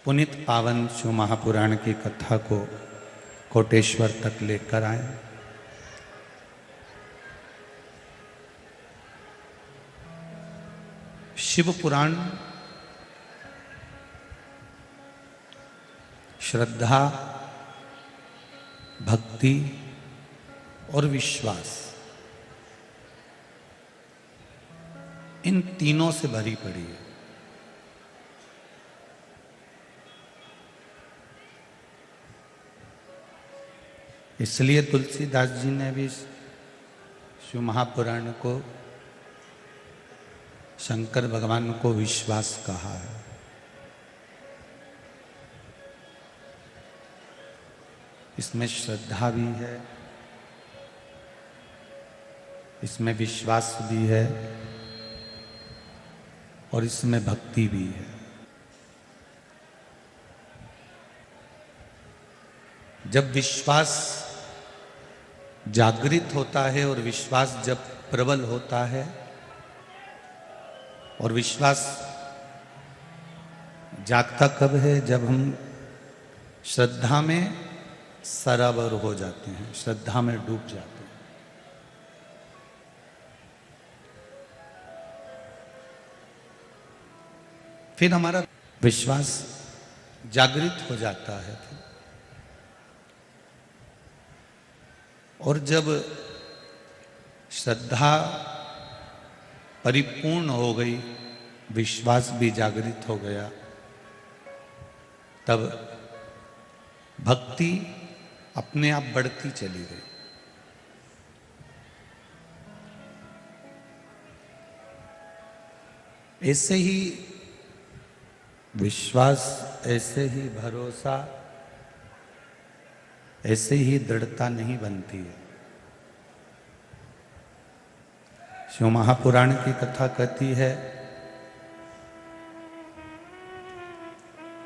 पुनित पावन शिव महापुराण की कथा को कोटेश्वर तक लेकर आए। शिव पुराण श्रद्धा, भक्ति और विश्वास, इन तीनों से भरी पड़ी है। इसलिए तुलसीदास जी ने भी शिव महापुराण को शंकर भगवान को विश्वास कहा है। इसमें श्रद्धा भी है, इसमें विश्वास भी है और इसमें भक्ति भी है। जब विश्वास जागृत होता है और विश्वास जब प्रबल होता है और विश्वास जागता कब है? जब हम श्रद्धा में सरावर हो जाते हैं, श्रद्धा में डूब जाते हैं। फिर हमारा विश्वास जागृत हो जाता है। और जब श्रद्धा परिपूर्ण हो गई, विश्वास भी जागृत हो गया, तब भक्ति अपने आप बढ़ती चली गई। ऐसे ही विश्वास, ऐसे ही भरोसा, ऐसे ही दृढ़ता नहीं बनती है। शिव महापुराण की कथा कहती है,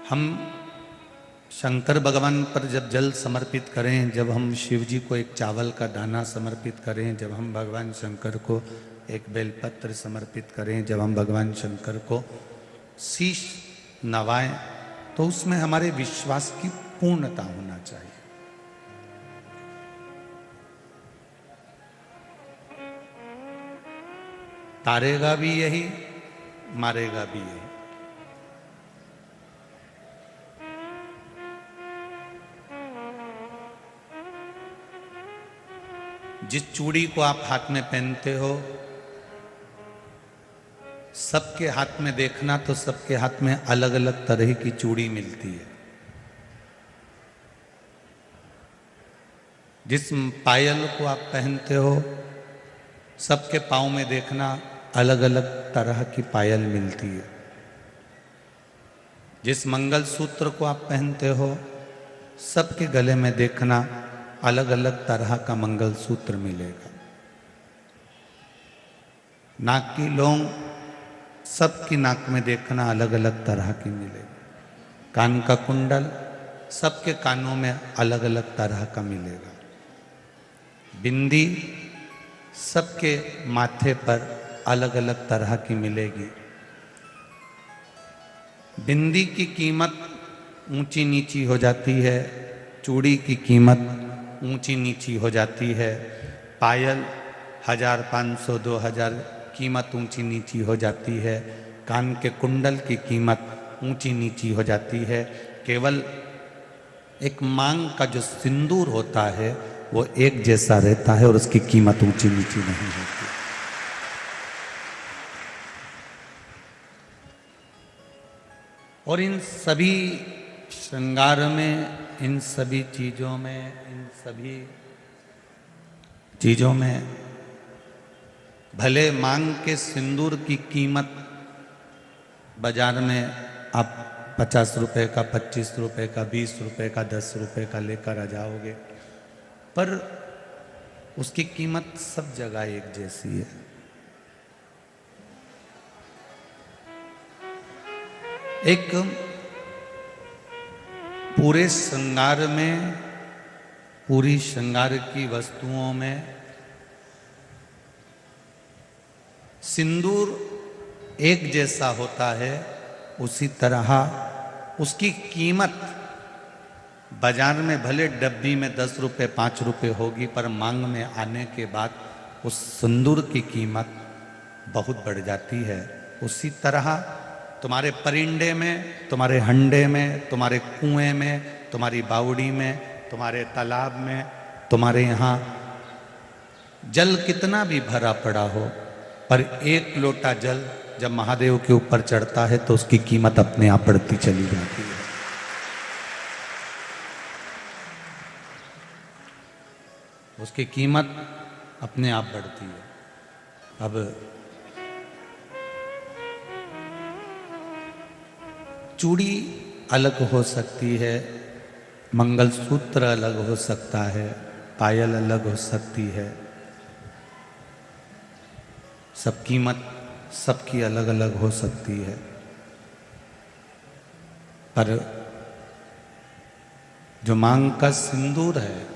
हम शंकर भगवान पर जब जल समर्पित करें, जब हम शिव जी को एक चावल का दाना समर्पित करें, जब हम भगवान शंकर को एक बेलपत्र समर्पित करें, जब हम भगवान शंकर को शीश नवाएं, तो उसमें हमारे विश्वास की पूर्णता होना चाहिए। तारेगा भी यही, मारेगा भी यही। जिस चूड़ी को आप हाथ में पहनते हो, सबके हाथ में देखना तो सबके हाथ में अलग अलग तरह की चूड़ी मिलती है। जिस पायल को आप पहनते हो, सबके पाँव में देखना अलग अलग तरह की पायल मिलती है। जिस मंगलसूत्र को आप पहनते हो, सबके गले में देखना अलग अलग तरह का मंगलसूत्र मिलेगा। नाक की लौंग, सबकी नाक में देखना अलग अलग तरह की मिलेगी। कान का कुंडल, सबके कानों में अलग अलग तरह का मिलेगा। बिंदी सबके माथे पर अलग अलग तरह की मिलेगी। बिंदी की कीमत ऊंची नीची हो जाती है, चूड़ी की कीमत ऊंची नीची हो जाती है, पायल 1000, 500, 2000 कीमत ऊंची नीची हो जाती है, कान के कुंडल की कीमत ऊंची नीची हो जाती है। केवल एक मांग का जो सिंदूर होता है वो एक जैसा रहता है और उसकी कीमत ऊंची नीची नहीं होती। और इन सभी श्रृंगार में, इन सभी चीजों में, इन सभी चीजों में भले मांग के सिंदूर की कीमत बाजार में आप 50 रुपए का, 25 रुपए का, 20 रुपए का, 10 रुपए का लेकर आ जाओगे, पर उसकी कीमत सब जगह एक जैसी है। एक पूरे श्रृंगार में, पूरी श्रृंगार की वस्तुओं में सिंदूर एक जैसा होता है, उसी तरह उसकी कीमत बाजार में भले डब्बी में 10 रुपये 5 रुपये होगी, पर मांग में आने के बाद उस सिंदूर की कीमत बहुत बढ़ जाती है। उसी तरह तुम्हारे परिंदे में, तुम्हारे हंडे में, तुम्हारे कुएं में, तुम्हारी बावड़ी में, तुम्हारे तालाब में, तुम्हारे यहाँ जल कितना भी भरा पड़ा हो, पर एक लोटा जल जब महादेव के ऊपर चढ़ता है तो उसकी कीमत अपने आप बढ़ती चली जाती है। उसकी कीमत अपने आप बढ़ती है। अब चूड़ी अलग हो सकती है, मंगलसूत्र अलग हो सकता है, पायल अलग हो सकती है, सब कीमत सबकी अलग अलग हो सकती है, पर जो मांग का सिंदूर है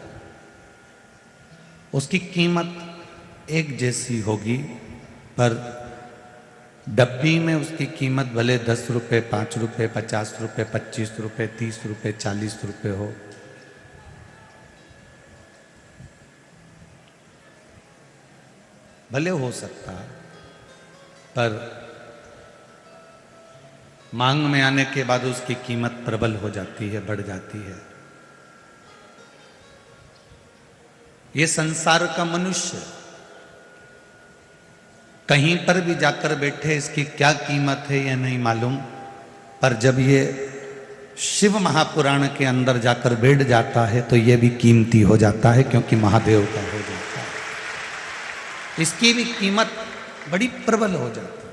उसकी कीमत एक जैसी होगी, पर डब्बी में उसकी कीमत भले 10 रुपये 5 रुपये 50 रुपये 25 रुपये 30 रुपये 40 रुपये हो। भले हो सकता है, पर मांग में आने के बाद उसकी कीमत प्रबल हो जाती है, बढ़ जाती है। ये संसार का मनुष्य कहीं पर भी जाकर बैठे, इसकी क्या कीमत है यह नहीं मालूम, पर जब ये शिव महापुराण के अंदर जाकर बैठ जाता है तो ये भी कीमती हो जाता है, क्योंकि महादेव का हो जाता है। इसकी भी कीमत बड़ी प्रबल हो जाती है।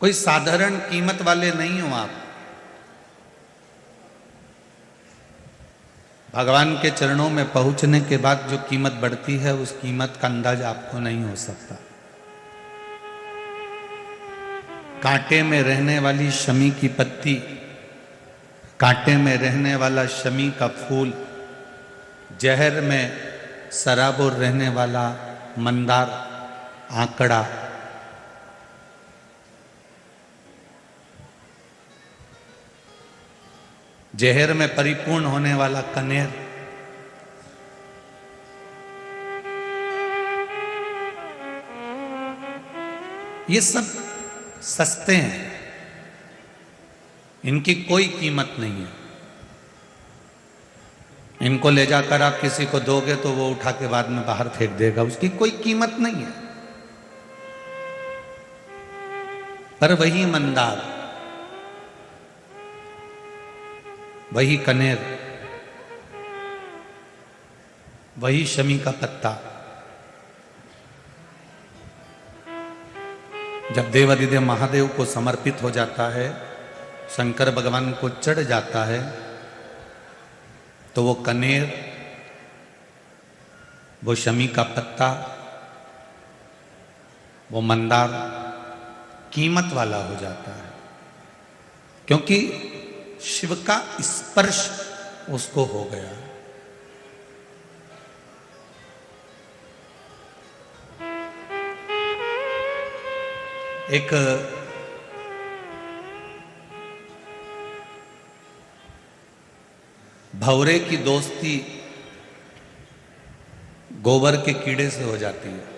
कोई साधारण कीमत वाले नहीं हो आप। भगवान के चरणों में पहुंचने के बाद जो कीमत बढ़ती है, उस कीमत का अंदाज आपको नहीं हो सकता। कांटे में रहने वाली शमी की पत्ती, कांटे में रहने वाला शमी का फूल, जहर में सराबोर रहने वाला मंदार आंकड़ा, जहर में परिपूर्ण होने वाला कनेर, ये सब सस्ते हैं, इनकी कोई कीमत नहीं है। इनको ले जाकर आप किसी को दोगे तो वो उठा के बाद में बाहर फेंक देगा, उसकी कोई कीमत नहीं है। पर वही मंदार, वही कनेर, वही शमी का पत्ता जब देवाधिदेव महादेव को समर्पित हो जाता है, शंकर भगवान को चढ़ जाता है, तो वो कनेर, वो शमी का पत्ता, वो मंदार कीमत वाला हो जाता है, क्योंकि शिव का स्पर्श उसको हो गया। एक भंवरे की दोस्ती गोबर के कीड़े से हो जाती है।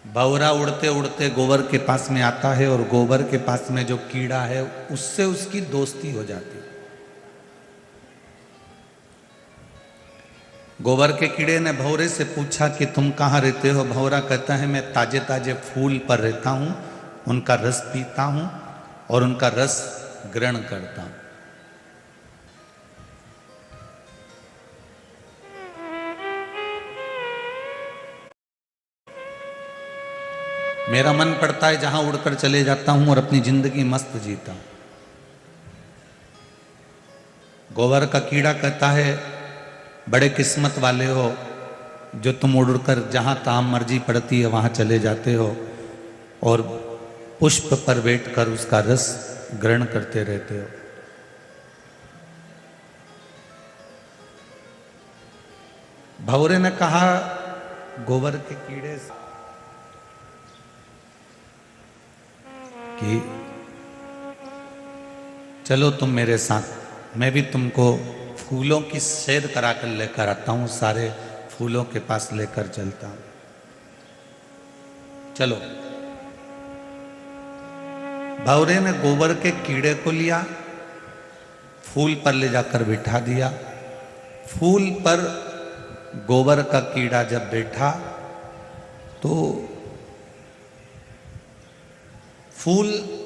भंवरा उड़ते उड़ते गोबर के पास में आता है और गोबर के पास में जो कीड़ा है उससे उसकी दोस्ती हो जाती है। गोबर के कीड़े ने भंवरे से पूछा कि तुम कहाँ रहते हो? भंवरा कहता है मैं ताजे ताजे फूल पर रहता हूँ, उनका रस पीता हूँ और उनका रस ग्रहण करता हूँ। मेरा मन पड़ता है जहां उड़कर चले जाता हूं और अपनी जिंदगी मस्त जीता हूं। गोबर का कीड़ा कहता है बड़े किस्मत वाले हो जो तुम उड़कर जहां तहां मर्जी पड़ती है वहां चले जाते हो और पुष्प पर बैठकर उसका रस ग्रहण करते रहते हो। भंवरे ने कहा गोबर के कीड़े से कि चलो तुम मेरे साथ, मैं भी तुमको फूलों की सैर करा कर लेकर आता हूं, सारे फूलों के पास लेकर चलता हूं, चलो। भंवरे ने गोबर के कीड़े को लिया, फूल पर ले जाकर बिठा दिया। फूल पर गोबर का कीड़ा जब बैठा तो फूल